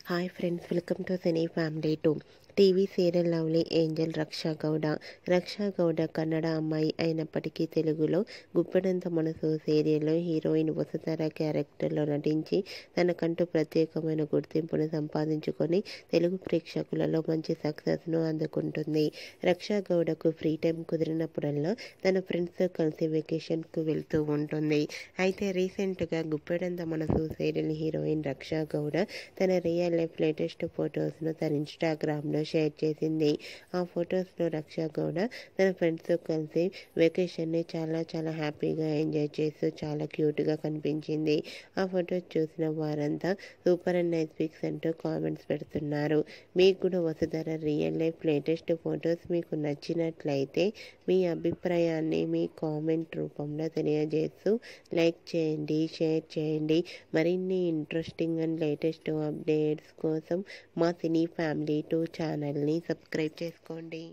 Hi friends, welcome to cine family 2. TV serial lovely angel Raksha Gowda Kannada అమ్మాయి అయినప్పటికీ తెలుగులో గుప్పెడంత మనసు సీరియల్లో హీరోయిన్ వసుధర క్యారెక్టర్లో నటించి తనకంటూ ప్రత్యేకమైన గుర్తింపును సంపాదించుకొని తెలుగు ప్రేక్షకులలో మంచి సక్సెస్ను అందుకుంటుంది. రక్షా గౌడకు ఫ్రీ టైం కుదిరినప్పుడల్లా తన ఫ్రెండ్స్తో కలిసి వెకేషన్కు వెళ్తూ ఉంటుంది. అయితే రీసెంట్గా గుప్పెడంత మనసు సీరియల్ హీరోయిన్ రక్షా గౌడ తన రియల్ లైఫ్ లేటెస్ట్ ఫొటోస్ను తన ఇన్స్టాగ్రామ్లో షేర్ చేసింది. ఆ ఫొటోస్లో రక్షా గౌడ తన ఫ్రెండ్స్తో కలిసి వెకేషన్ని చాలా హ్యాపీగా ఎంజాయ్ చేస్తూ చాలా క్యూట్గా కనిపించింది. ఆ ఫొటోస్ చూసిన వారంతా సూపర్ అండ్ నైస్ పిక్స్ అంటూ కామెంట్స్ పెడుతున్నారు. మీకు కూడా Vasudhara real life latest photos మీకు నచ్చినట్లయితే మీ అభిప్రాయాన్ని మీ కామెంట్ రూపంలో తెలియజేస్తూ లైక్ చేయండి, షేర్ చేయండి. మరిన్ని ఇంట్రెస్టింగ్ అండ్ లేటెస్ట్ అప్డేట్స్ కోసం మా సినీ ఫ్యామిలీ 2 ఛానల్ని సబ్స్క్రైబ్ చేసుకోండి.